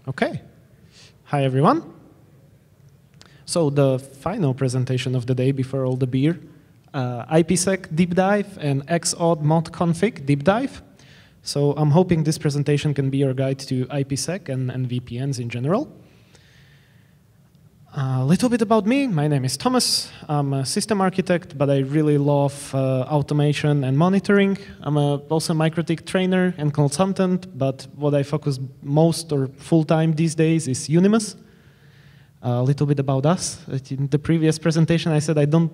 Okay. Hi, everyone. So the final presentation of the day before all the beer, IPsec deep dive and XAuth mod config deep dive. So I'm hoping this presentation can be your guide to IPsec and VPNs in general. A little bit about me. My name is Tomas. I'm a system architect, but I really love automation and monitoring. I'm also a MikroTik trainer and consultant, but what I focus most or full-time these days is Unimus. A little bit about us. In the previous presentation, I said I don't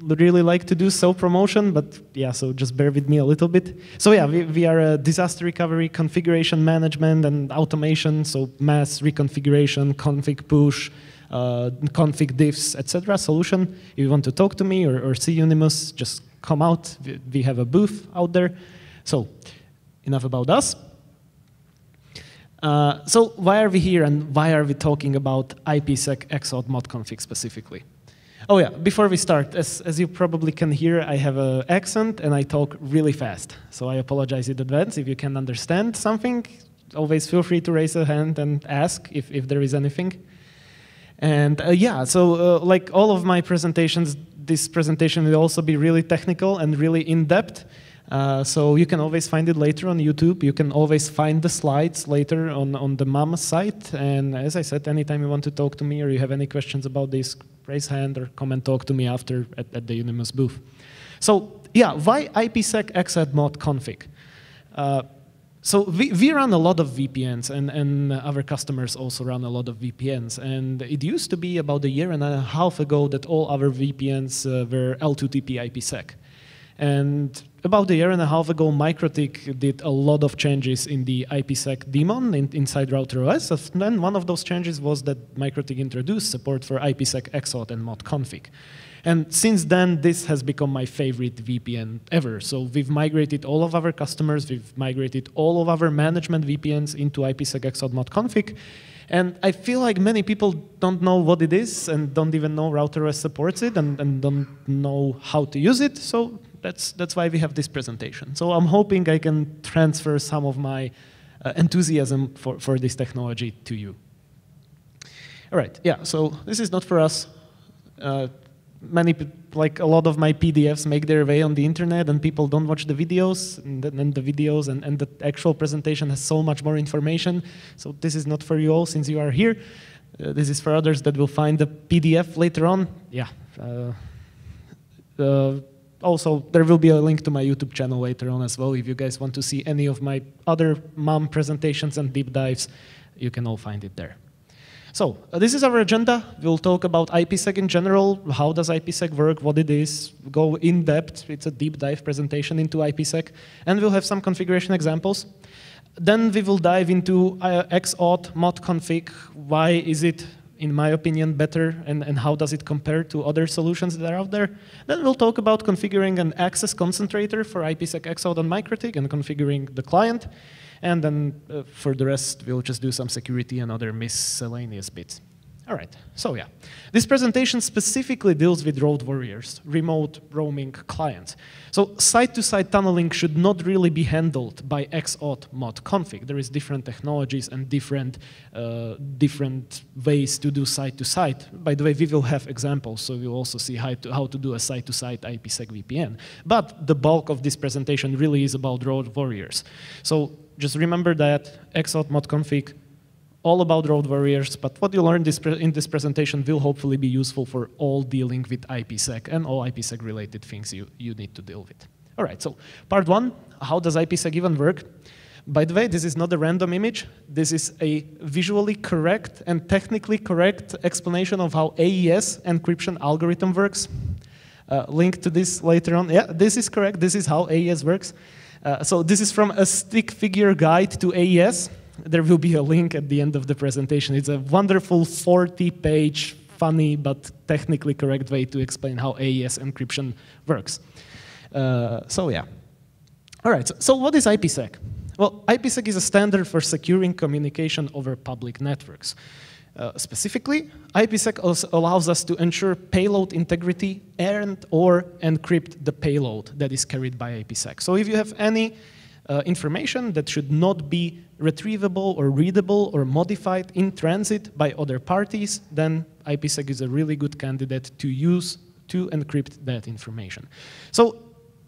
really like to do self-promotion, but yeah, so just bear with me a little bit. So yeah, we are a disaster recovery, configuration management, and automation, so mass reconfiguration, config push, config diffs, etc. solution. If you want to talk to me or see Unimus, just come out. We have a booth out there. So enough about us. So why are we here and why are we talking about IPsec XAuth mod config specifically? Oh yeah, before we start, as you probably can hear, I have an accent and I talk really fast. So I apologize in advance. If you can understand something, always feel free to raise a hand and ask if there is anything. And yeah, so like all of my presentations, this presentation will also be really technical and really in-depth. So you can always find it later on YouTube. You can always find the slides later on the MAM site. And as I said, anytime you want to talk to me or you have any questions about this, raise hand or come and talk to me after at the Unimus booth. So yeah, why IPsec XAuth mod config? So we run a lot of VPNs, and our customers also run a lot of VPNs. And it used to be about a year and a half ago that all our VPNs were L2TP IPsec. And about a year and a half ago, MikroTik did a lot of changes in the IPsec daemon inside RouterOS. And then one of those changes was that MikroTik introduced support for IPsec XAuth and mod config. And since then, this has become my favorite VPN ever. So we've migrated all of our customers, we've migrated all of our management VPNs into IPsec XAuth mod config. And I feel like many people don't know what it is and don't even know RouterOS supports it and don't know how to use it. So that's why we have this presentation. So I'm hoping I can transfer some of my enthusiasm for this technology to you. All right, yeah, so this is not for us. Like a lot of my PDFs make their way on the internet and people don't watch the videos, and the videos and the actual presentation has so much more information. So this is not for you all since you are here. This is for others that will find the PDF later on. Yeah. Also, there will be a link to my YouTube channel later on as well. If you guys want to see any of my other MAM presentations and deep dives, you can all find it there. So this is our agenda. We'll talk about IPsec in general, how does IPsec work, what it is, go in depth. It's a deep dive presentation into IPsec, and we'll have some configuration examples. Then we will dive into XAuth mod config. Why is it, in my opinion, better, and how does it compare to other solutions that are out there? Then we'll talk about configuring an access concentrator for IPsec XAuth on MikroTik and configuring the client. And then for the rest, we'll just do some security and other miscellaneous bits. All right, so yeah. This presentation specifically deals with road warriors, remote roaming clients. So site-to-site tunneling should not really be handled by XAuth mod config. There is different technologies and different ways to do site-to-site. By the way, we will have examples, so we'll also see how to do a site-to-site IPsec VPN. But the bulk of this presentation really is about road warriors. So just remember that XAuth mod config, all about road warriors, but what you learned in this presentation will hopefully be useful for all dealing with IPsec and all IPsec related things you need to deal with. All right, so part one, how does IPsec even work? By the way, this is not a random image. This is a visually correct and technically correct explanation of how AES encryption algorithm works. Link to this later on. Yeah, this is correct. This is how AES works. So this is from a stick figure guide to AES. There will be a link at the end of the presentation. It's a wonderful 40-page, funny but technically correct way to explain how AES encryption works. So yeah. All right, so what is IPsec? Well, IPsec is a standard for securing communication over public networks. Specifically, IPsec also allows us to ensure payload integrity and/or encrypt the payload that is carried by IPsec. So if you have any information that should not be retrievable or readable or modified in transit by other parties, then IPsec is a really good candidate to use to encrypt that information. So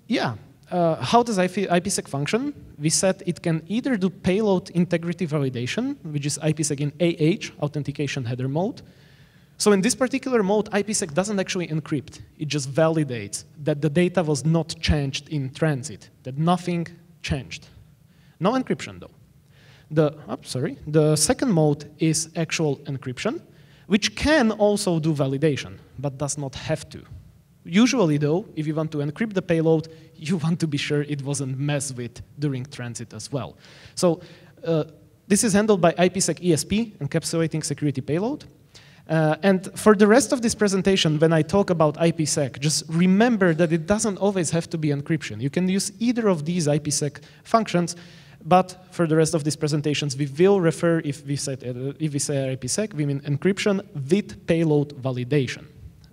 yeah, how does IPsec function? We said it can either do payload integrity validation, which is IPsec in AH, authentication header mode. So in this particular mode, IPsec doesn't actually encrypt. It just validates that the data was not changed in transit, that nothing changed. No encryption, though. The second mode is actual encryption, which can also do validation, but does not have to. Usually, though, if you want to encrypt the payload, you want to be sure it wasn't messed with during transit as well. So this is handled by IPsec ESP, encapsulating security payload. And for the rest of this presentation, when I talk about IPsec, just remember that it doesn't always have to be encryption. You can use either of these IPsec functions, but for the rest of these presentations, we will refer, if we say IPsec, we mean encryption with payload validation.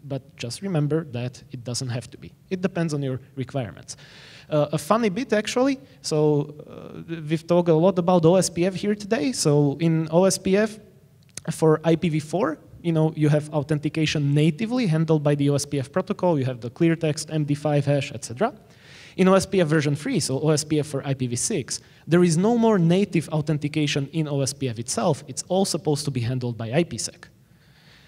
But just remember that it doesn't have to be. It depends on your requirements. A funny bit, actually, so we've talked a lot about OSPF here today. So in OSPF, for IPv4, you have authentication natively handled by the OSPF protocol. You have the clear text, MD5 hash, etc. In OSPF version 3, so OSPF for IPv6, there is no more native authentication in OSPF itself. It's all supposed to be handled by IPsec.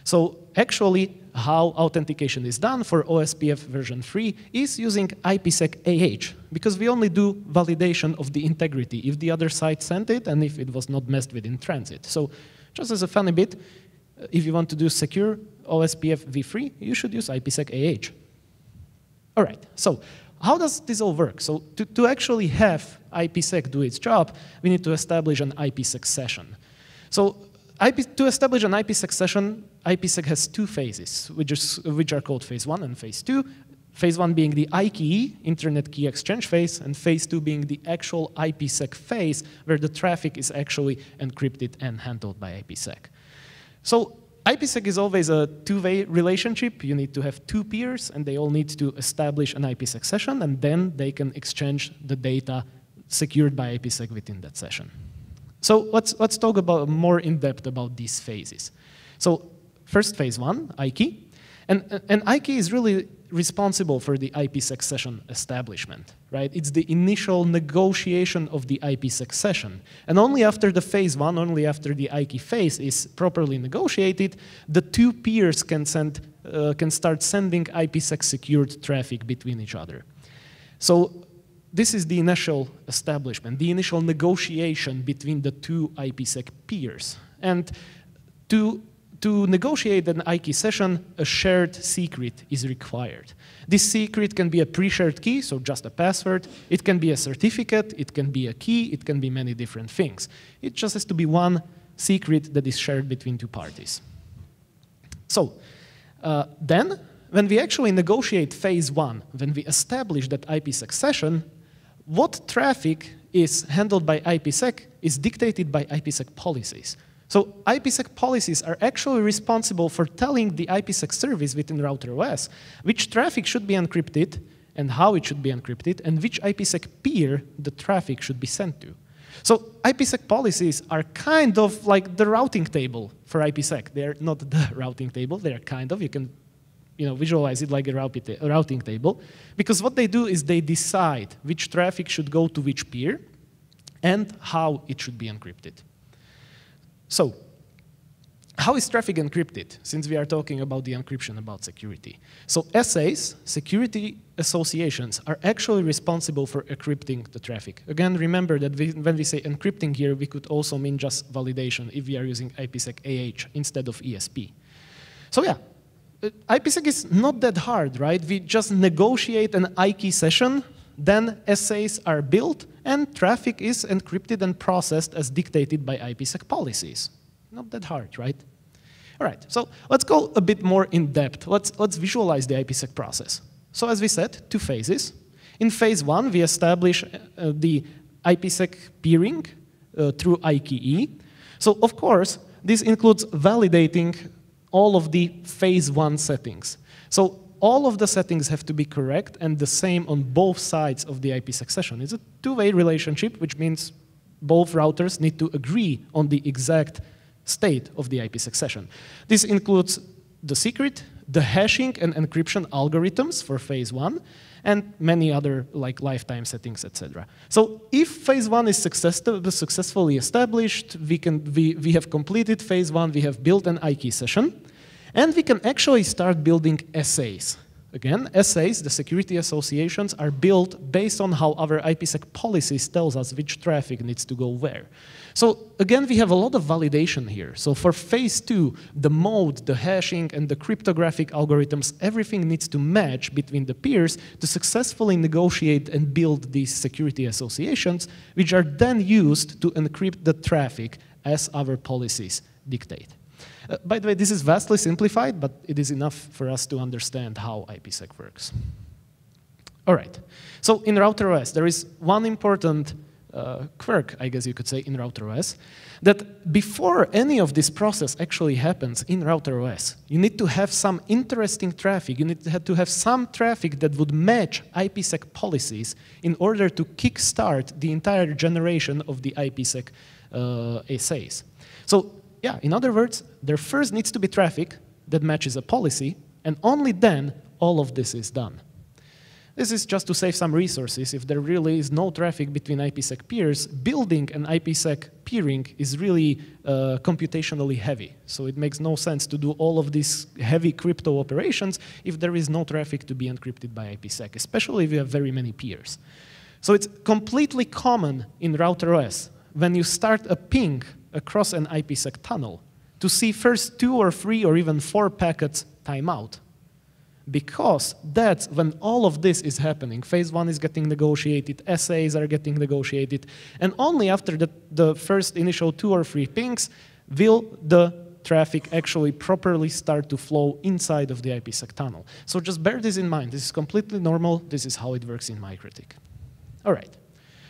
So actually, how authentication is done for OSPF version 3 is using IPsec AH, because we only do validation of the integrity, if the other side sent it and if it was not messed with in transit. So just as a funny bit, if you want to do secure OSPF v3, you should use IPsec AH. All right, so how does this all work? So to actually have IPsec do its job, we need to establish an IPsec session. So to establish an IPsec session, IPsec has two phases, which are called phase 1 and phase 2. Phase 1 being the IKE, Internet Key Exchange phase, and phase 2 being the actual IPsec phase, where the traffic is actually encrypted and handled by IPsec. So IPsec is always a two-way relationship. You need to have two peers, and they all need to establish an IPsec session, and then they can exchange the data secured by IPsec within that session. So let's talk about more in depth about these phases. So first phase 1, IKE. And IKE is really responsible for the IPsec session establishment, right? It's the initial negotiation of the IPsec session. And only after the phase 1, only after the IKE phase is properly negotiated, the two peers can start sending IPsec secured traffic between each other. So this is the initial establishment, the initial negotiation between the two IPsec peers. And to negotiate an IKE session, a shared secret is required. This secret can be a pre-shared key, so just a password. It can be a certificate. It can be a key. It can be many different things. It just has to be one secret that is shared between two parties. So then, when we actually negotiate phase 1, when we establish that IPsec session, what traffic is handled by IPsec is dictated by IPsec policies. So IPsec policies are actually responsible for telling the IPsec service within router OS which traffic should be encrypted and how it should be encrypted and which IPsec peer the traffic should be sent to. So IPsec policies are kind of like the routing table for IPsec. They're not the routing table, they're kind of, you can visualize it like a routing table, because what they do is they decide which traffic should go to which peer and how it should be encrypted. So, how is traffic encrypted, since we are talking about the encryption about security? So SAs, security associations, are actually responsible for encrypting the traffic. Again, remember that when we say encrypting here, we could also mean just validation if we are using IPsec AH instead of ESP. So yeah, IPsec is not that hard, right? We just negotiate an IKE session, then SAs are built, and traffic is encrypted and processed as dictated by IPsec policies. Not that hard, right? All right, so let's go a bit more in depth. Let's visualize the IPsec process. So as we said, two phases. In phase 1, we establish the IPsec peering through IKE. So of course, this includes validating all of the phase 1 settings. So all of the settings have to be correct and the same on both sides of the IPsec session. It's a two-way relationship, which means both routers need to agree on the exact state of the IPsec session. This includes the secret, the hashing and encryption algorithms for phase 1, and many other like lifetime settings, etc. So if phase 1 is successfully established, we have completed phase 1, we have built an IKey session, and we can actually start building essays. Again, essays, the security associations, are built based on how our IPsec policies tells us which traffic needs to go where. So again, we have a lot of validation here. So for phase 2, the mode, the hashing, and the cryptographic algorithms, everything needs to match between the peers to successfully negotiate and build these security associations, which are then used to encrypt the traffic as our policies dictate. By the way, this is vastly simplified, but it is enough for us to understand how IPsec works. All right. So in RouterOS, there is one important quirk, I guess you could say, in RouterOS, that before any of this process actually happens in RouterOS, you need to have some interesting traffic. You need to have some traffic that would match IPsec policies in order to kickstart the entire generation of the IPsec essays. So yeah, in other words, there first needs to be traffic that matches a policy, and only then all of this is done. This is just to save some resources. If there really is no traffic between IPsec peers, building an IPsec peering is really computationally heavy. So it makes no sense to do all of these heavy crypto operations if there is no traffic to be encrypted by IPsec, especially if you have very many peers. So it's completely common in RouterOS when you start a ping across an IPsec tunnel to see first 2 or 3 or even 4 packets timeout. Because that's when all of this is happening. Phase 1 is getting negotiated, essays are getting negotiated, and only after the first initial 2 or 3 pings will the traffic actually properly start to flow inside of the IPsec tunnel. So just bear this in mind. This is completely normal. This is how it works in MikroTik. All right.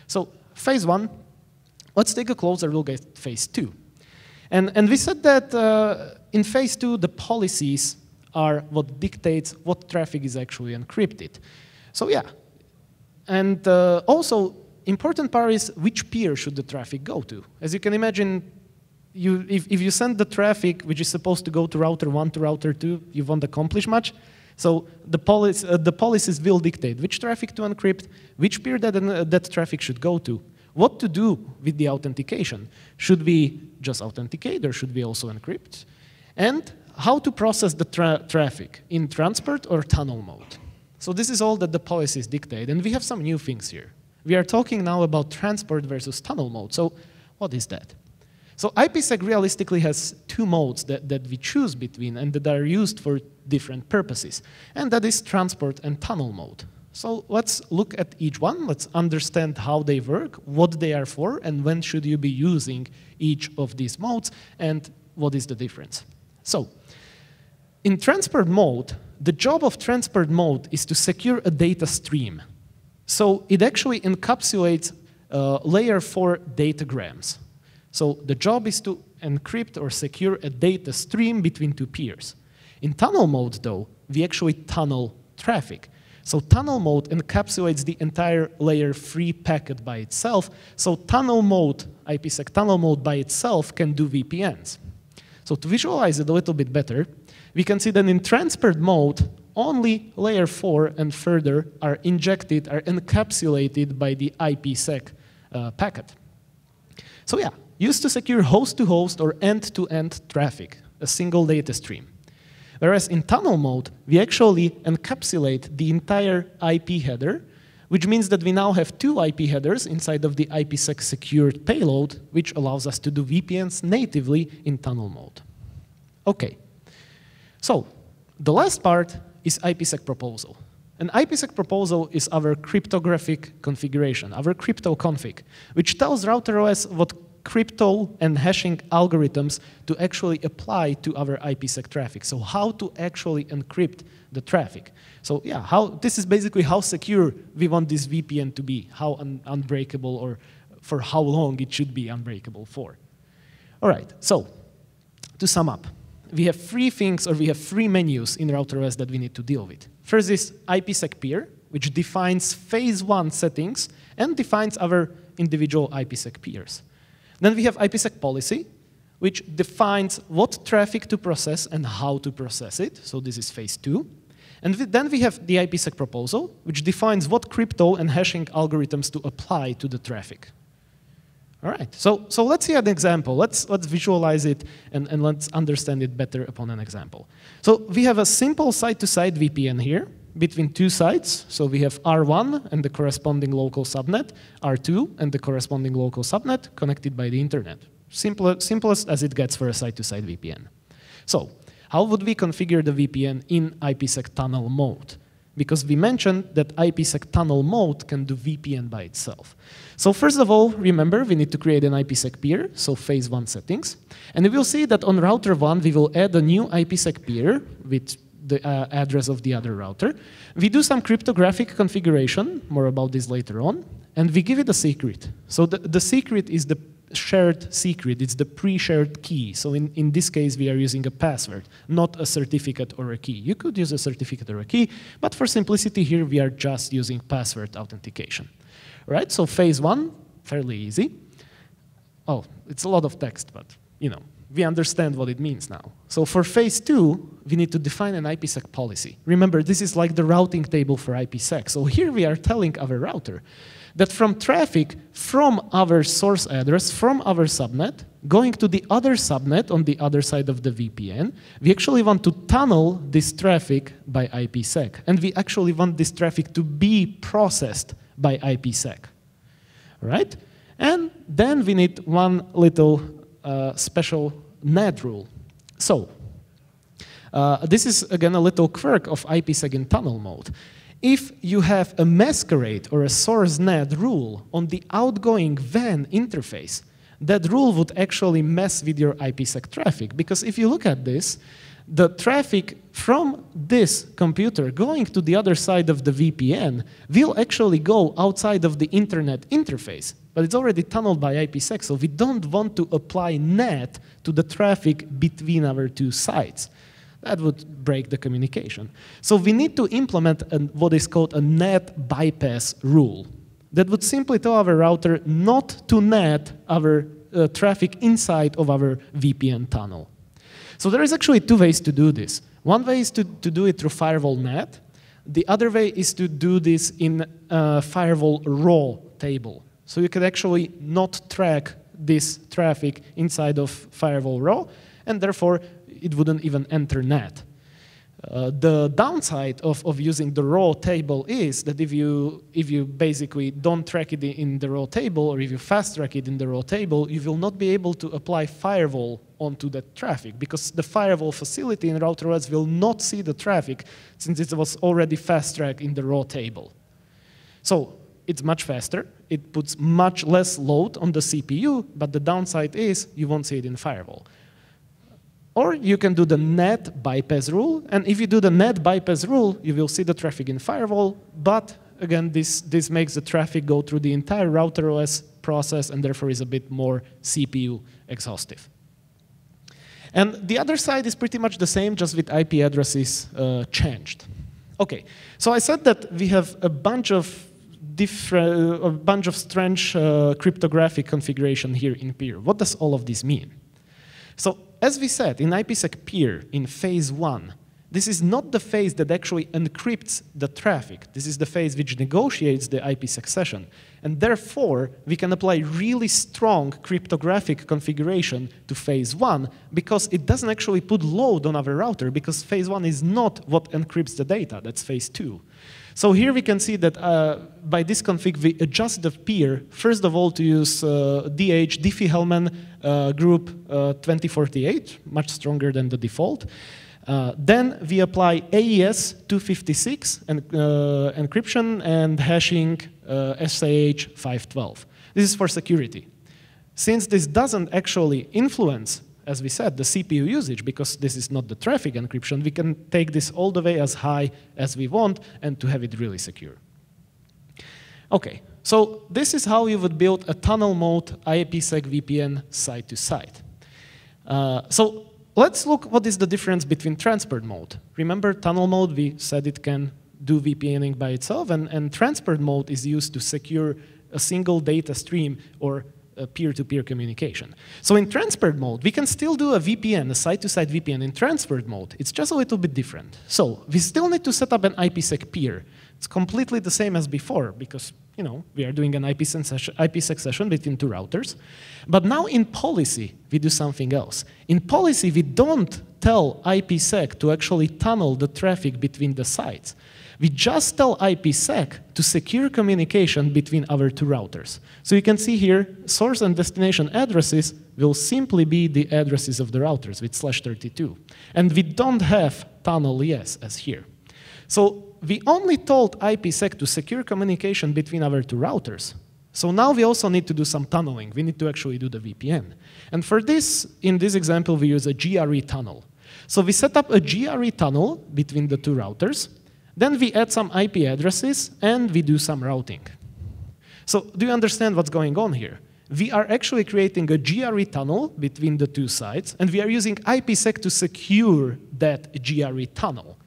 So phase 1. Let's take a closer look at phase 2. And we said that in phase 2, the policies are what dictates what traffic is actually encrypted. So yeah. And also, important part is which peer should the traffic go to. As you can imagine, if you send the traffic which is supposed to go to router 1 to router 2, you won't accomplish much. So the policies will dictate which traffic to encrypt, which peer that traffic should go to. What to do with the authentication? Should we just authenticate or should we also encrypt? And how to process the traffic in transport or tunnel mode. So this is all that the policies dictate, and we have some new things here. We are talking now about transport versus tunnel mode. So what is that? So IPsec realistically has 2 modes that we choose between and that are used for different purposes, and that is transport and tunnel mode. So let's look at each one. Let's understand how they work, what they are for, and when should you be using each of these modes, and what is the difference. So in transport mode, the job of transport mode is to secure a data stream. So it actually encapsulates layer 4 datagrams. So the job is to encrypt or secure a data stream between 2 peers. In tunnel mode, though, we actually tunnel traffic. So tunnel mode encapsulates the entire layer 3 packet by itself. So tunnel mode, IPsec tunnel mode by itself can do VPNs. So to visualize it a little bit better, we can see that in transport mode, only layer 4 and further are injected, are encapsulated by the IPsec packet. So yeah, used to secure host-to-host or end-to-end traffic, a single data stream. Whereas in tunnel mode, we actually encapsulate the entire IP header, which means that we now have 2 IP headers inside of the IPsec secured payload, which allows us to do VPNs natively in tunnel mode. Okay, so the last part is IPsec proposal. An IPsec proposal is our cryptographic configuration, our crypto config, which tells RouterOS what crypto and hashing algorithms to actually apply to our IPsec traffic. So how to actually encrypt the traffic. So yeah, this is basically how secure we want this VPN to be, how unbreakable or for how long it should be unbreakable for. All right, so to sum up, we have three things, or we have three menus in RouterOS that we need to deal with. First is IPsec peer, which defines phase 1 settings and defines our individual IPsec peers. Then we have IPsec policy, which defines what traffic to process and how to process it. So this is phase 2. And then we have the IPsec proposal, which defines what crypto and hashing algorithms to apply to the traffic. All right, so let's see an example. Let's visualize it and let's understand it better upon an example. So we have a simple site-to-site VPN here between two sites. So we have R1 and the corresponding local subnet, R2 and the corresponding local subnet connected by the internet. Simplest as it gets for a site-to-site VPN. So how would we configure the VPN in IPsec tunnel mode? Because we mentioned that IPsec tunnel mode can do VPN by itself. So first of all, remember, we need to create an IPsec peer, so phase 1 settings. And we will see that on router 1, we will add a new IPsec peer with the address of the other router. We do some cryptographic configuration, more about this later on, and we give it a secret. So the secret is the shared secret. It's the pre-shared key. So in this case, we are using a password, not a certificate or a key. You could use a certificate or a key, but for simplicity here, we are just using password authentication. All right, so phase 1, fairly easy. Oh, it's a lot of text, but we understand what it means now. So for phase 2, we need to define an IPsec policy. Remember, this is like the routing table for IPsec. So here we are telling our router that from traffic from our source address, from our subnet, going to the other subnet on the other side of the VPN, we actually want to tunnel this traffic by IPsec. And we actually want this traffic to be processed by IPsec. Right? And then we need one little special NAT rule. So this is, again, a little quirk of IPsec in tunnel mode. If you have a masquerade or a source NAT rule on the outgoing WAN interface, that rule would actually mess with your IPsec traffic. Because if you look at this, the traffic from this computer going to the other side of the VPN will actually go outside of the internet interface. But it's already tunneled by IPsec, so we don't want to apply NAT to the traffic between our two sites. That would break the communication. So we need to implement what is called a NAT bypass rule. That would simply tell our router not to NAT our traffic inside of our VPN tunnel. So there is actually two ways to do this. One way is to do it through firewall NAT. The other way is to do this in a firewall raw table. So you can actually not track this traffic inside of firewall raw, and therefore it wouldn't even enter NAT. The downside of using the raw table is that if you basically don't track it in the raw table, or if you fast track it in the raw table, you will not be able to apply firewall onto that traffic, because the firewall facility in RouterOS will not see the traffic since it was already fast tracked in the raw table. So it's much faster. It puts much less load on the CPU, but the downside is you won't see it in firewall. Or you can do the NAT bypass rule, and if you do the NAT bypass rule, you will see the traffic in firewall, but again, this makes the traffic go through the entire RouterOS process and therefore is a bit more CPU exhaustive. And the other side is pretty much the same, just with IP addresses changed. Okay, so I said that we have a bunch of strange cryptographic configuration here in peer. What does all of this mean? So as we said, in IPsec peer, in phase 1, this is not the phase that actually encrypts the traffic. This is the phase which negotiates the IPsec session. And therefore, we can apply really strong cryptographic configuration to phase 1 because it doesn't actually put load on our router, because phase 1 is not what encrypts the data. That's phase 2. So here we can see that by this config, we adjust the peer, first of all, to use Diffie-Hellman group 2048, much stronger than the default. Then we apply AES 256 encryption and hashing SAH 512. This is for security. Since this doesn't actually influence, as we said, the CPU usage, because this is not the traffic encryption, we can take this all the way as high as we want and to have it really secure. Okay, so this is how you would build a tunnel mode IPsec VPN site to site. So let's look what is the difference between transport mode. Remember tunnel mode, we said it can do VPNing by itself, and transport mode is used to secure a single data stream or a peer-to-peer communication. So in transport mode, we can still do a VPN, a site-to-site VPN in transport mode. It's just a little bit different. So we still need to set up an IPsec peer. It's completely the same as before because we are doing an IPsec session between two routers. But now in policy, we do something else. In policy, we don't tell IPsec to actually tunnel the traffic between the sites. We just tell IPsec to secure communication between our two routers. So you can see here, source and destination addresses will simply be the addresses of the routers with /32. And we don't have tunnel yes as here. So we only told IPsec to secure communication between our two routers. So now we also need to do some tunneling. We need to actually do the VPN. And for this, in this example, we use a GRE tunnel. So we set up a GRE tunnel between the two routers. Then we add some IP addresses, and we do some routing. So do you understand what's going on here? We are actually creating a GRE tunnel between the two sites, and we are using IPsec to secure that GRE tunnel.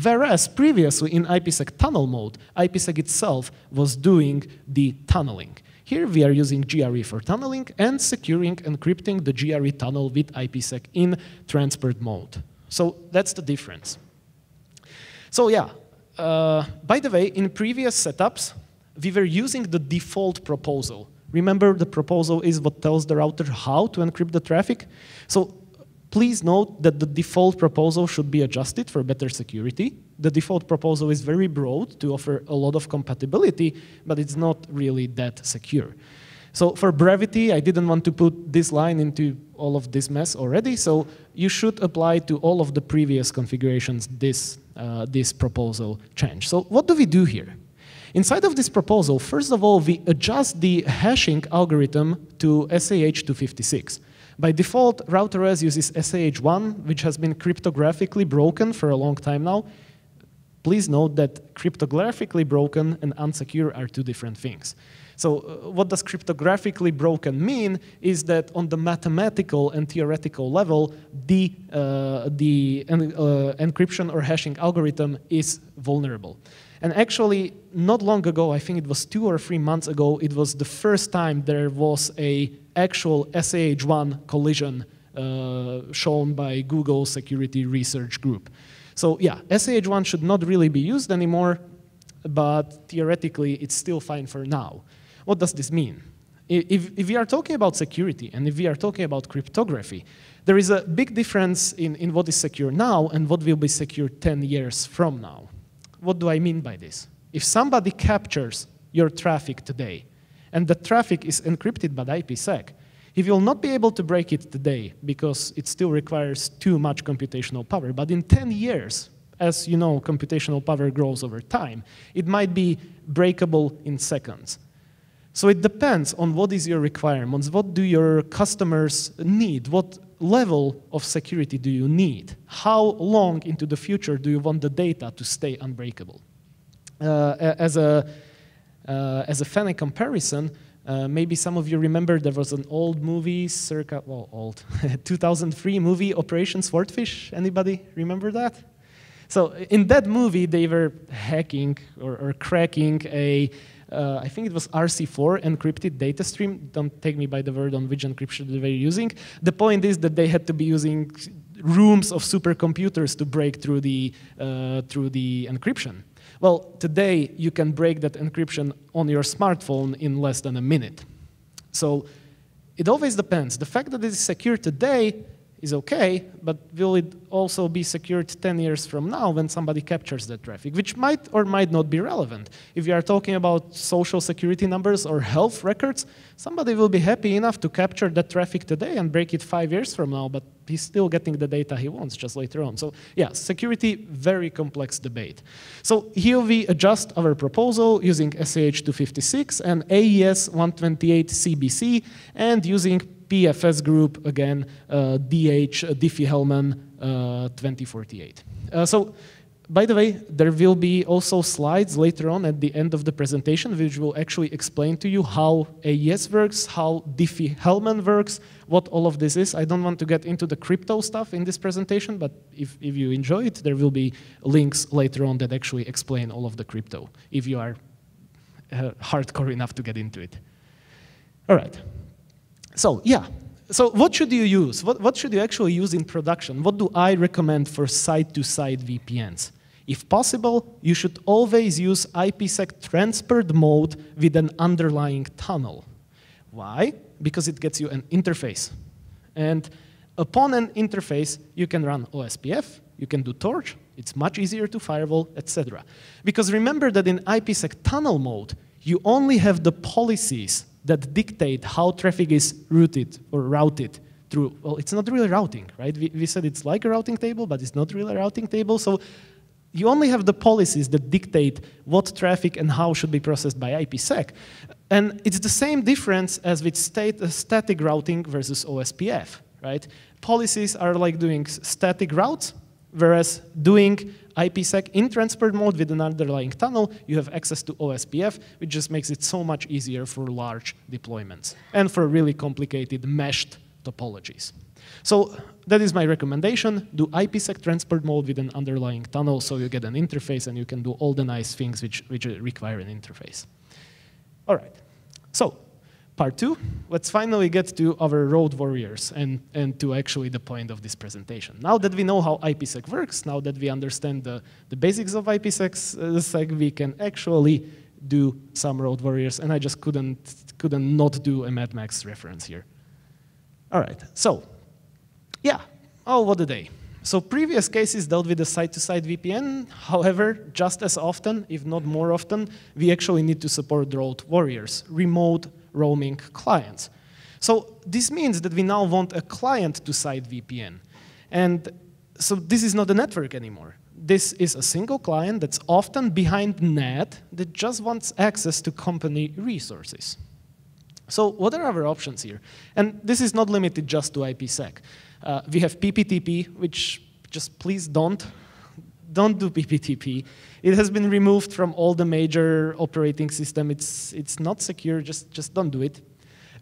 Whereas previously in IPsec tunnel mode, IPsec itself was doing the tunneling. Here we are using GRE for tunneling and securing, encrypting the GRE tunnel with IPsec in transport mode. So that's the difference. So yeah. By the way, in previous setups, we were using the default proposal. Remember, the proposal is what tells the router how to encrypt the traffic. So please note that the default proposal should be adjusted for better security. The default proposal is very broad to offer a lot of compatibility, but it's not really that secure. So for brevity, I didn't want to put this line into all of this mess already, so you should apply to all of the previous configurations this proposal change. So what do we do here? Inside of this proposal, first of all, we adjust the hashing algorithm to SAH-256. By default, RouterOS uses SAH-1, which has been cryptographically broken for a long time now. Please note that cryptographically broken and unsecure are two different things. So what does cryptographically broken mean is that on the mathematical and theoretical level, the encryption or hashing algorithm is vulnerable. And actually, not long ago, I think it was 2 or 3 months ago, it was the first time there was an actual SAH-1 collision shown by Google Security Research Group. So yeah, SAH-1 should not really be used anymore, but theoretically, it's still fine for now. What does this mean? If we are talking about security and if we are talking about cryptography, there is a big difference in what is secure now and what will be secure 10 years from now. What do I mean by this? If somebody captures your traffic today and the traffic is encrypted by IPsec, he will not be able to break it today because it still requires too much computational power. But in 10 years, as you know, computational power grows over time, it might be breakable in seconds. So it depends on what is your requirements, what do your customers need, what level of security do you need, how long into the future do you want the data to stay unbreakable. As a funny comparison, maybe some of you remember there was an old movie, circa, well, old, 2003 movie, Operation Swordfish. Anybody remember that? So in that movie, they were hacking or cracking a I think it was RC4 encrypted data stream. Don't take me by the word on which encryption they were using. The point is that they had to be using rooms of supercomputers to break through the encryption. Well, today you can break that encryption on your smartphone in less than a minute. So it always depends. The fact that it is secure today is okay, but will it also be secured 10 years from now when somebody captures that traffic, which might or might not be relevant. If you are talking about social security numbers or health records, somebody will be happy enough to capture that traffic today and break it 5 years from now, but he's still getting the data he wants just later on. So yeah, security, very complex debate. So here we adjust our proposal using SAH-256 and AES 128 CBC and using PFS group, again, Diffie-Hellman 2048. So By the way, there will be also slides later on at the end of the presentation which will actually explain to you how AES works, how Diffie-Hellman works, what all of this is. I don't want to get into the crypto stuff in this presentation, but if you enjoy it, there will be links later on that actually explain all of the crypto, if you are hardcore enough to get into it. All right. So, yeah. So what should you use? What should you actually use in production? What do I recommend for site-to-site VPNs? If possible, you should always use IPsec transport mode with an underlying tunnel. Why? Because it gets you an interface. And upon an interface, you can run OSPF, you can do torch, it's much easier to firewall, etc. Because remember that in IPsec tunnel mode, you only have the policies that dictate how traffic is routed through, well, it's not really routing, right? We said it's like a routing table, but it's not really a routing table. So you only have the policies that dictate what traffic and how should be processed by IPsec. And it's the same difference as with static routing versus OSPF, right? Policies are like doing static routes, whereas doing IPsec in transport mode with an underlying tunnel, you have access to OSPF, which just makes it so much easier for large deployments and for really complicated meshed topologies. So that is my recommendation. Do IPsec transport mode with an underlying tunnel so you get an interface and you can do all the nice things which require an interface. All right. So part 2, let's finally get to our road warriors and to actually the point of this presentation. Now that we know how IPsec works, now that we understand the basics of IPsec, we can actually do some road warriors, and I just couldn't not do a Mad Max reference here. All right, so yeah, oh, what a day. So previous cases dealt with a site-to-site VPN. However, just as often, if not more often, we actually need to support road warriors, remote roaming clients. So this means that we now want a client-to-site VPN. And so this is not a network anymore. This is a single client that's often behind NAT that just wants access to company resources. So what are our options here? And this is not limited just to IPsec. We have PPTP, which just please don't do PPTP. It has been removed from all the major operating systems. It's not secure, just don't do it.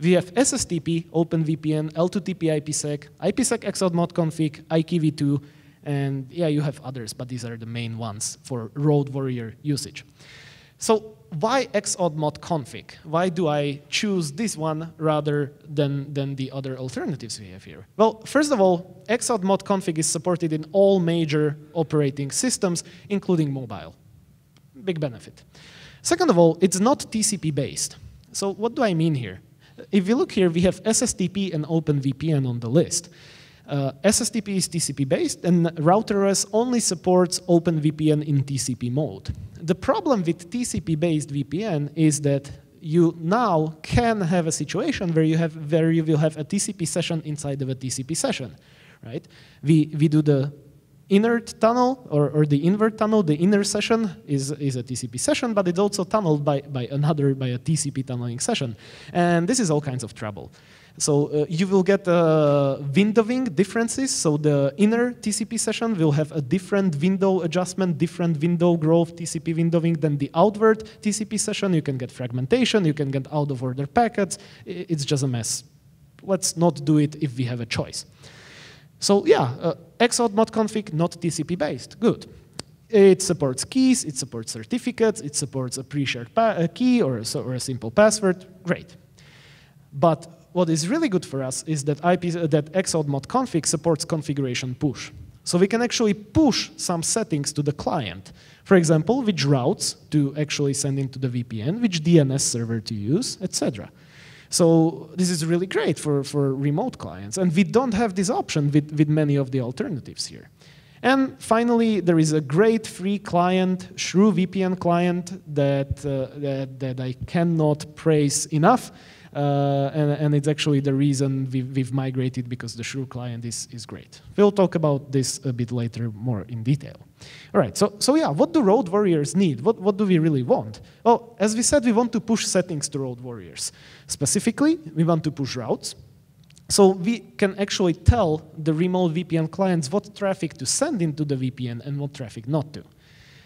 We have SSTP, OpenVPN, L2TP IPsec, IPsec XAuth mod config, IKV2, and yeah, you have others, but these are the main ones for road warrior usage. So why XAuth mod config? Why do I choose this one rather than the other alternatives we have here? Well, first of all, XAuth mod config is supported in all major operating systems, including mobile. Big benefit. Second of all, it's not TCP based. So what do I mean here? If you look here, we have SSTP and OpenVPN on the list. SSTP is TCP-based, and RouterOS only supports OpenVPN in TCP mode. The problem with TCP-based VPN is that you now can have a situation where you will have a TCP session inside of a TCP session, right? We do the inert tunnel or the invert tunnel. The inner session is a TCP session, but it's also tunneled by a TCP tunneling session, and this is all kinds of trouble. So you will get windowing differences. So the inner TCP session will have a different window adjustment, different window growth TCP windowing than the outward TCP session. You can get fragmentation. You can get out of order packets. It's just a mess. Let's not do it if we have a choice. So yeah, XAuth mod config, not TCP based. Good. It supports keys. It supports certificates. It supports a pre-shared key or a simple password. Great. But what is really good for us is that XAuth mod config supports configuration push. So we can actually push some settings to the client. For example, which routes to actually send into the VPN, which DNS server to use, etc. So this is really great for remote clients. And we don't have this option with many of the alternatives here. And finally, there is a great free client, Shrew VPN client, that I cannot praise enough. And it's actually the reason we've migrated, because the Shrew client is great. We'll talk about this a bit later more in detail. All right, so yeah, what do road warriors need? What do we really want? Well, as we said, we want to push settings to road warriors. Specifically, we want to push routes. So we can actually tell the remote VPN clients what traffic to send into the VPN and what traffic not to.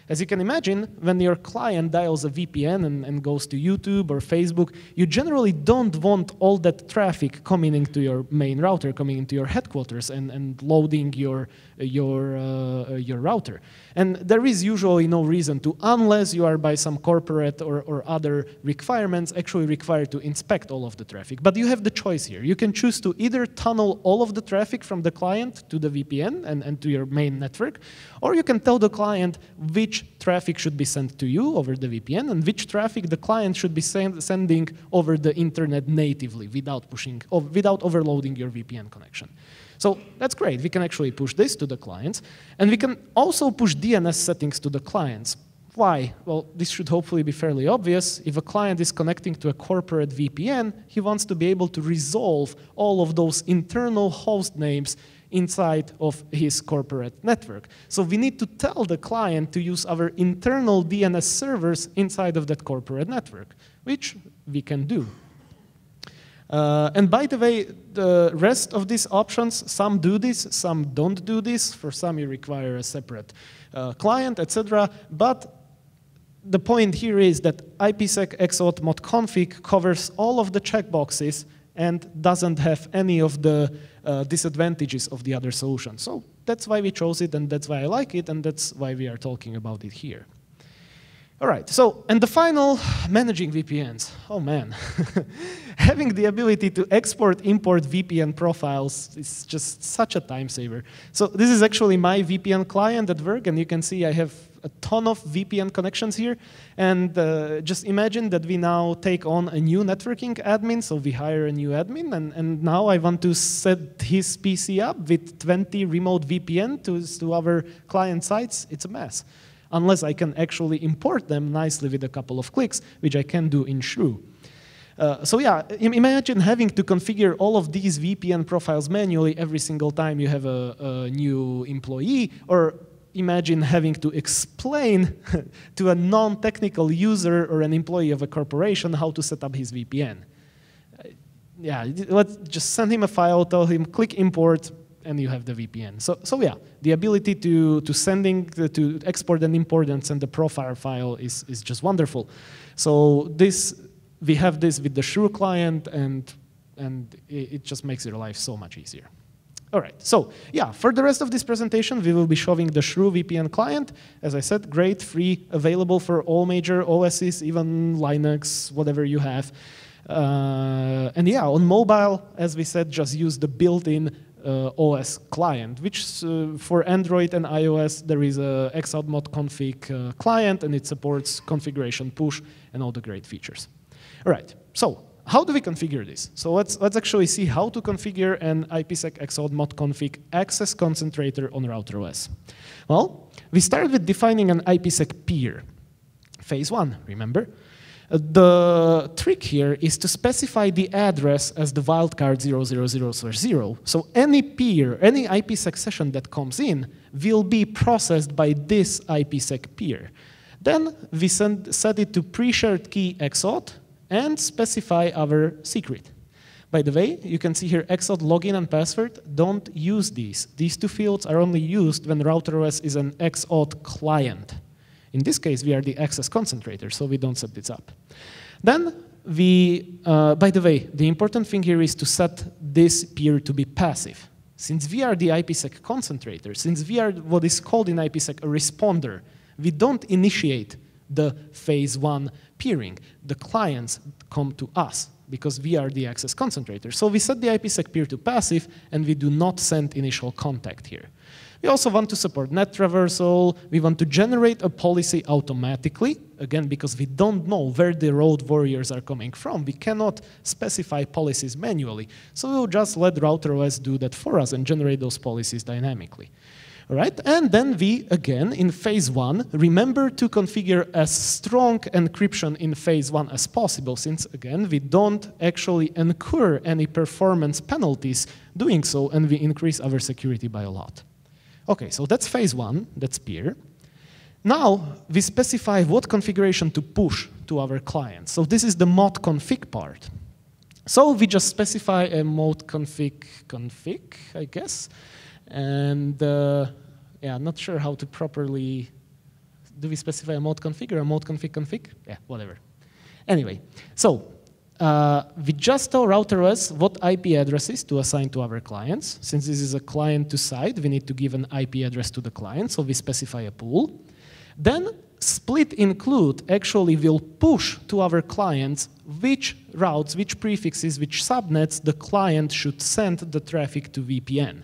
As you can imagine, when your client dials a VPN and goes to YouTube or Facebook, you generally don't want all that traffic coming into your main router, coming into your headquarters and loading your router. And there is usually no reason to, unless you are by some corporate or other requirements, actually required to inspect all of the traffic. But you have the choice here. You can choose to either tunnel all of the traffic from the client to the VPN and to your main network, or you can tell the client which traffic should be sent to you over the VPN and which traffic the client should be sending over the internet natively without overloading your VPN connection. So that's great. We can actually push this to the clients, and we can also push DNS settings to the clients. Why? Well, this should hopefully be fairly obvious. If a client is connecting to a corporate VPN, he wants to be able to resolve all of those internal host names inside of his corporate network. So we need to tell the client to use our internal DNS servers inside of that corporate network, which we can do. And by the way, the rest of these options, some do this, some don't do this. For some, you require a separate client, etc. But the point here is that IPsec XAuth mod config covers all of the checkboxes and doesn't have any of the disadvantages of the other solution. So that's why we chose it, and that's why I like it, and that's why we are talking about it here. All right, so, and the final, managing VPNs. Oh man, having the ability to export, import VPN profiles is just such a time saver. So this is actually my VPN client at work, and you can see I have a ton of VPN connections here. And just imagine that we now take on a new networking admin, so we hire a new admin, and now I want to set his PC up with 20 remote VPN to our client sites. It's a mess, unless I can actually import them nicely with a couple of clicks, which I can do in Shrew. So yeah, imagine having to configure all of these VPN profiles manually every single time you have a new employee, or imagine having to explain to a non-technical user or an employee of a corporation how to set up his VPN. Yeah, let's just send him a file, tell him click import, and you have the VPN. So yeah, the ability to export and import and send the profile file is just wonderful. So we have this with the Shrew client, and it just makes your life so much easier. All right, so yeah, for the rest of this presentation, we will be showing the Shrew VPN client. As I said, great, free, available for all major OSs, even Linux, whatever you have. And yeah, on mobile, as we said, just use the built-in OS client, which for Android and iOS, there is a XAuth mod config client, and it supports configuration push and all the great features. All right, so how do we configure this? So let's actually see how to configure an IPsec XAuth mod config access concentrator on RouterOS. Well, we start with defining an IPsec peer. Phase 1, remember? The trick here is to specify the address as the wildcard 000/0. So any peer, any IPsec session that comes in will be processed by this IPsec peer. Then we set it to pre-shared key XAuth and specify our secret. By the way, you can see here XAuth login and password. Don't use these. These two fields are only used when RouterOS is an XAuth client. In this case, we are the access concentrator, so we don't set this up. Then by the way, the important thing here is to set this peer to be passive. Since we are the IPsec concentrator, since we are what is called in IPsec a responder, we don't initiate the phase 1 peering. The clients come to us because we are the access concentrator. So we set the IPsec peer to passive, and we do not send initial contact here. We also want to support net traversal. We want to generate a policy automatically, again, because we don't know where the road warriors are coming from. We cannot specify policies manually. So we'll just let RouterOS do that for us and generate those policies dynamically. All right, and then we, again, in phase 1, remember to configure as strong encryption in phase 1 as possible, since, again, we don't actually incur any performance penalties doing so, and we increase our security by a lot. Okay, so that's phase 1, that's peer. Now, we specify what configuration to push to our client. So this is the mod config part. So we just specify a mod config, I guess. And yeah, I'm not sure how to properly Do we specify a mode config or a mode config? Yeah, whatever. Anyway, so we just tell RouterOS what IP addresses to assign to our clients. Since this is a client to site, we need to give an IP address to the client, so we specify a pool. Then split include actually will push to our clients which routes, which prefixes, which subnets the client should send the traffic to VPN.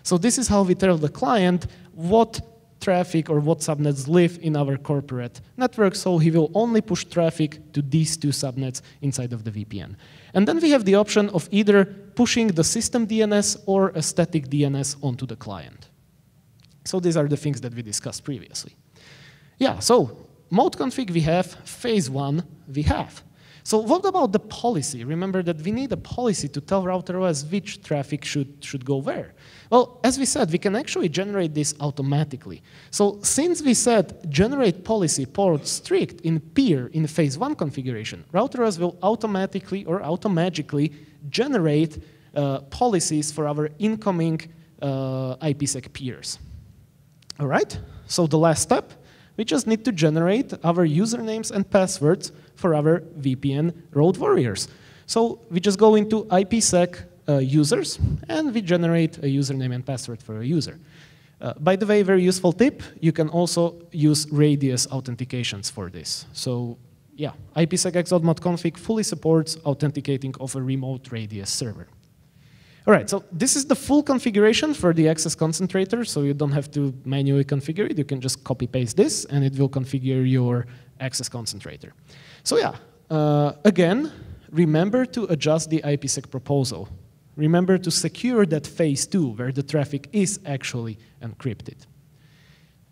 So this is how we tell the client what traffic or what subnets live in our corporate network, so he will only push traffic to these two subnets inside of the VPN. And then we have the option of either pushing the system DNS or a static DNS onto the client. So these are the things that we discussed previously. Yeah, so mode config we have, phase one we have. So what about the policy? Remember that we need a policy to tell RouterOS which traffic should go where. Well, as we said, we can actually generate this automatically. So since we said generate policy port strict in peer in phase one configuration, RouterOS will automatically or automagically generate policies for our incoming IPsec peers. All right, so the last step, we just need to generate our usernames and passwords for our VPN road warriors. So we just go into IPsec users, and we generate a username and password for a user. By the way, very useful tip, you can also use radius authentications for this. So yeah, IPsec XAuth mod config fully supports authenticating of a remote radius server. All right, so this is the full configuration for the access concentrator, so you don't have to manually configure it. You can just copy-paste this, and it will configure your access concentrator. So yeah, again, remember to adjust the IPsec proposal. Remember to secure that phase two, where the traffic is actually encrypted.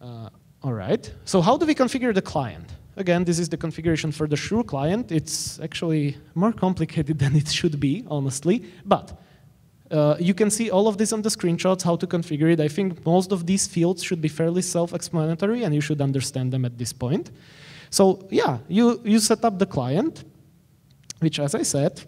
All right, so how do we configure the client? Again, this is the configuration for the Shure client. It's actually more complicated than it should be, honestly, but you can see all of this on the screenshots, how to configure it. I think most of these fields should be fairly self-explanatory, and you should understand them at this point. So yeah, you set up the client, which, as I said,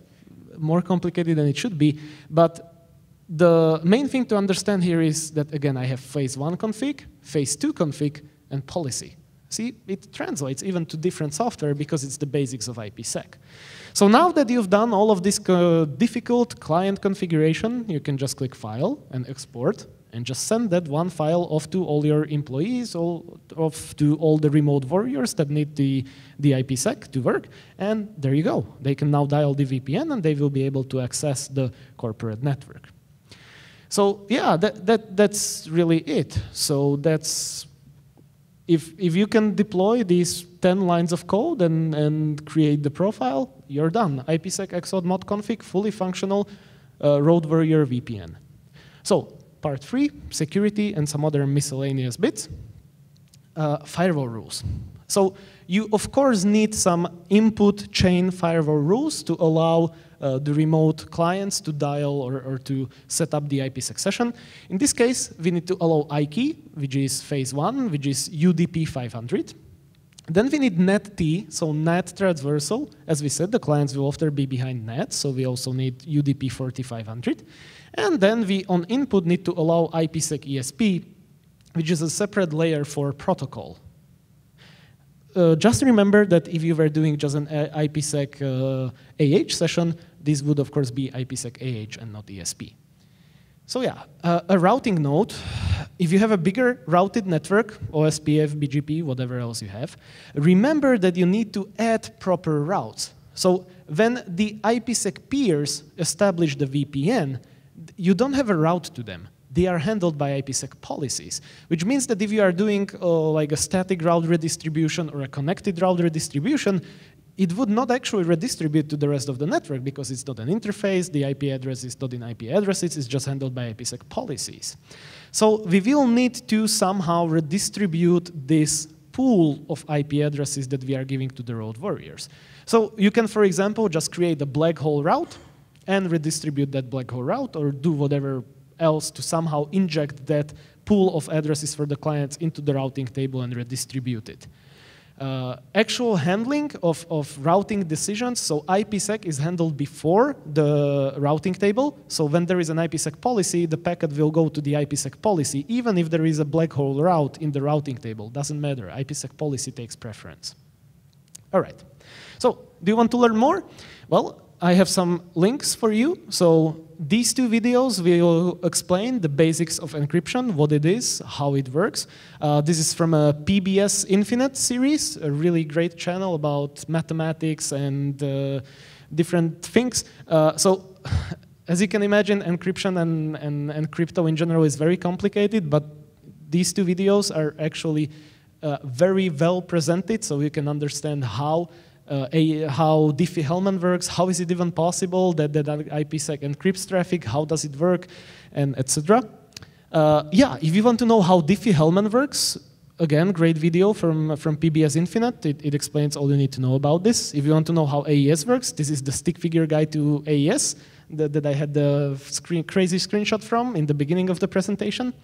more complicated than it should be. But the main thing to understand here is that, again, I have phase one config, phase two config, and policy. See, it translates even to different software because it's the basics of IPsec. So now that you've done all of this difficult client configuration, you can just click File and Export and just send that one file off to all your employees, off to all the remote warriors that need the IPsec to work. And there you go. They can now dial the VPN and they will be able to access the corporate network. So yeah, that's really it. So that's If you can deploy these 10 lines of code and create the profile, you're done. IPsec XAuth mod config, fully functional road warrior VPN. So part 3, security and some other miscellaneous bits. Firewall rules. So you, of course, need some input chain firewall rules to allow the remote clients to dial or to set up the IPsec session. In this case, we need to allow IKey, which is phase 1, which is UDP 500. Then we need NetT, so NAT transversal. As we said, the clients will often be behind NAT, so we also need UDP 4500. And then we, on input, need to allow IPsec ESP, which is a separate layer for protocol. Just remember that if you were doing just an IPsec AH session, this would, of course, be IPsec AH and not ESP. So yeah, a routing note. If you have a bigger routed network, OSPF, BGP, whatever else you have, remember that you need to add proper routes. So when the IPsec peers establish the VPN, you don't have a route to them. They are handled by IPsec policies, which means that if you are doing like a static route redistribution or a connected route redistribution, it would not actually redistribute to the rest of the network because it's not an interface, the IP address is not in IP addresses, it's just handled by IPsec policies. So we will need to somehow redistribute this pool of IP addresses that we are giving to the road warriors. So you can, for example, just create a black hole route and redistribute that black hole route or do whatever else to somehow inject that pool of addresses for the clients into the routing table and redistribute it. Actual handling of routing decisions, so IPsec is handled before the routing table. So when there is an IPsec policy, the packet will go to the IPsec policy, even if there is a black hole route in the routing table. Doesn't matter. IPsec policy takes preference. All right. So do you want to learn more? Well, I have some links for you. So these two videos will explain the basics of encryption, what it is, how it works. This is from a PBS Infinite series, a really great channel about mathematics and different things. So as you can imagine, encryption and crypto in general is very complicated, but these two videos are actually very well presented, so you can understand how Diffie-Hellman works, how is it even possible that IPsec encrypts traffic, how does it work, and etc. Yeah, if you want to know how Diffie-Hellman works, again, great video from PBS Infinite. It explains all you need to know about this. If you want to know how AES works, this is the stick figure guide to AES that I had the crazy screenshot from in the beginning of the presentation.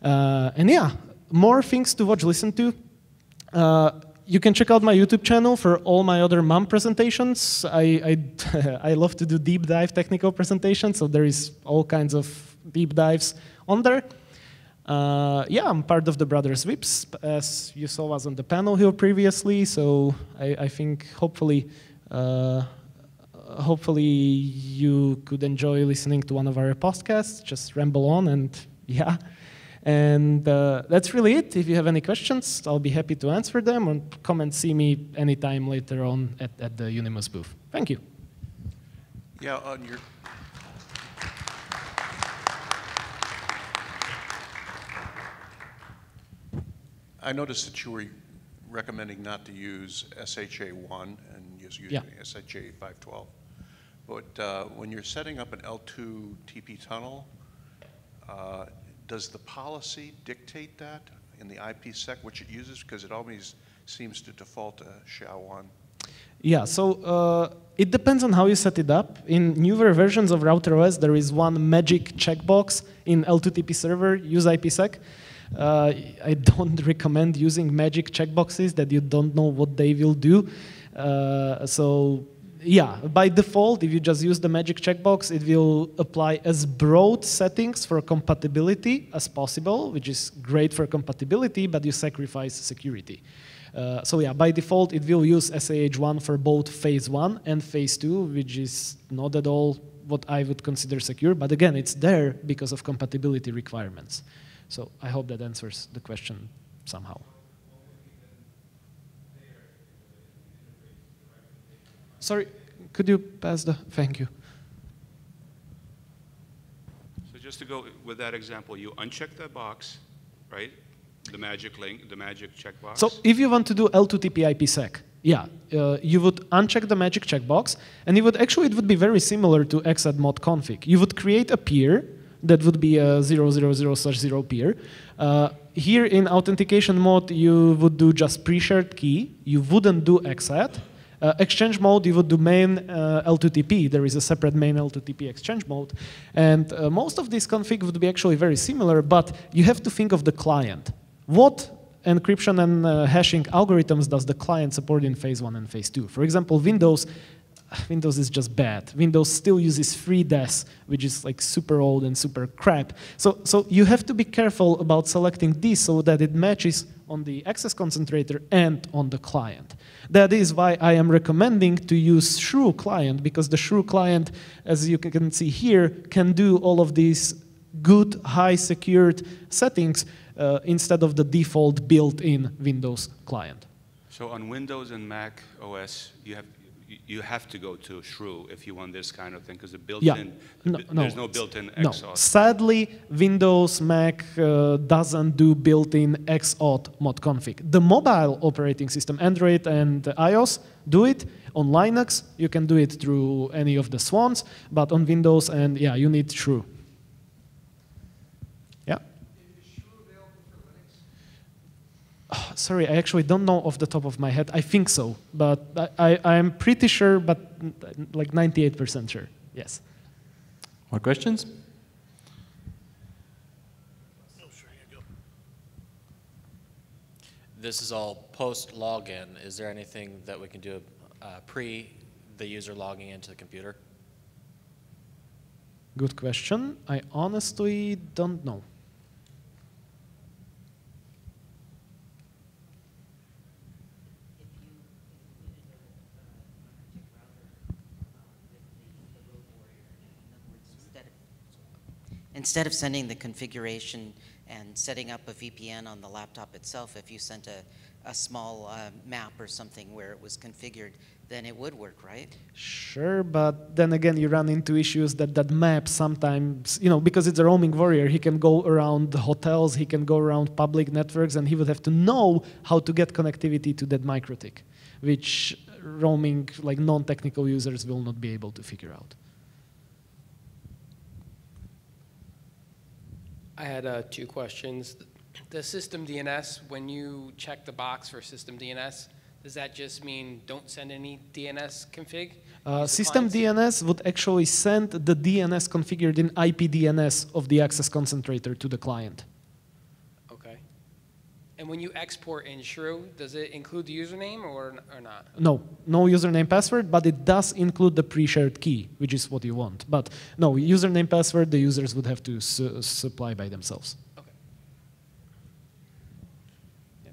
And yeah, more things to watch, listen to. You can check out my YouTube channel for all my other MUM presentations. I love to do deep dive technical presentations, so there is all kinds of deep dives on there. Yeah, I'm part of the Brothers Vips, as you saw us on the panel here previously, so I think hopefully you could enjoy listening to one of our podcasts, just ramble on, and yeah. And that's really it. If you have any questions, I'll be happy to answer them, or come and see me anytime later on at the Unimus booth. Thank you. Yeah, on your... I noticed that you were recommending not to use SHA-1 and using SHA-512. But when you're setting up an L2 TP tunnel, does the policy dictate that in the IPsec, which it uses? Because it always seems to default to SHA-1. Yeah, so it depends on how you set it up. In newer versions of RouterOS, there is one magic checkbox in L2TP server, use IPsec. I don't recommend using magic checkboxes that you don't know what they will do. So yeah, by default, if you just use the magic checkbox, it will apply as broad settings for compatibility as possible, which is great for compatibility, but you sacrifice security. So yeah, by default, it will use SAH1 for both phase 1 and phase 2, which is not at all what I would consider secure, but again, it's there because of compatibility requirements. So I hope that answers the question somehow. Sorry, could you pass the, thank you. So just to go with that example, you uncheck that box, right? The magic link, the magic checkbox. So if you want to do L2TP IPsec, yeah, you would uncheck the magic checkbox, and it would be very similar to xadd-mod-config. You would create a peer that would be a 000/0 peer. Here in authentication mode, you would do just pre-shared key. You wouldn't do xadd. Exchange mode, you would do main L2TP. There is a separate main L2TP exchange mode. And most of this config would be actually very similar, but you have to think of the client. What encryption and hashing algorithms does the client support in phase 1 and phase 2? For example, Windows is just bad. Windows still uses FreeDES, which is like super old and super crap. So you have to be careful about selecting this so that it matches on the access concentrator and on the client. That is why I am recommending to use Shrew client, because the Shrew client, as you can see here, can do all of these good, high secured settings instead of the default built-in Windows client. So on Windows and Mac OS, you have to go to Shrew if you want this kind of thing, because the built-in, there's no built-in XAuth. No. Sadly, Windows, Mac doesn't do built-in XAuth mod config. The mobile operating system, Android and iOS, do it. On Linux, you can do it through any of the swans, but on Windows, and yeah, you need Shrew. Yeah? Is Shrew available for Linux? Sorry, I actually don't know off the top of my head. I think so, but I'm pretty sure, but like 98% sure. Yes. More questions? this is all post-login. Is there anything that we can do pre the user logging into the computer? Good question. I honestly don't know. Instead of sending the configuration and setting up a VPN on the laptop itself, if you sent a small map or something where it was configured, then it would work, right? Sure, but then again, you run into issues that map sometimes, you know, because it's a roaming warrior, he can go around the hotels, he can go around public networks, and he would have to know how to get connectivity to that MikroTik, which roaming, like non-technical users will not be able to figure out. I had 2 questions. The system DNS, when you check the box for system DNS, does that just mean don't send any DNS config? System DNS would actually send the DNS configured in IPDNS of the access concentrator to the client. Okay. And when you export in Shrew, does it include the username or not? No, no username password, but it does include the pre-shared key, which is what you want. But no, username password, the users would have to supply by themselves. Okay. Yeah,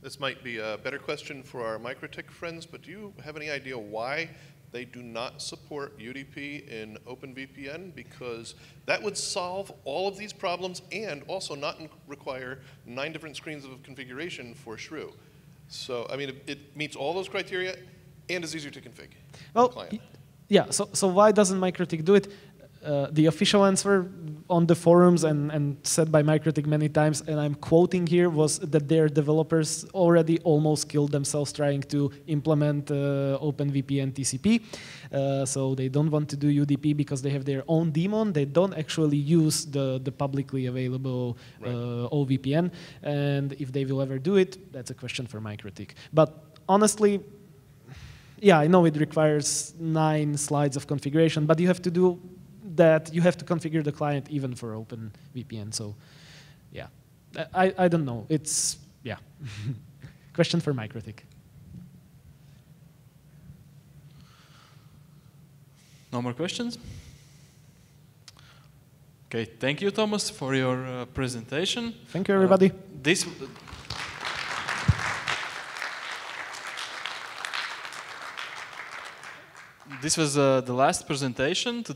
This might be a better question for our MikroTik friends, but do you have any idea why they do not support UDP in OpenVPN? Because that would solve all of these problems and also not require 9 different screens of configuration for Shrew. So, I mean, it meets all those criteria and is easier to configure. Well, yeah, so why doesn't MikroTik do it? The official answer on the forums and said by MikroTik many times, and I'm quoting here, was that their developers already almost killed themselves trying to implement OpenVPN TCP. So they don't want to do UDP because they have their own daemon. They don't actually use the publicly available OVPN. And if they will ever do it, that's a question for MikroTik. But honestly, yeah, I know it requires 9 slides of configuration, but you have to do that, you have to configure the client even for OpenVPN. So, yeah, I don't know. It's, yeah, question for MikroTik. No more questions? Okay, thank you, Thomas, for your presentation. Thank you, everybody. This was the last presentation today.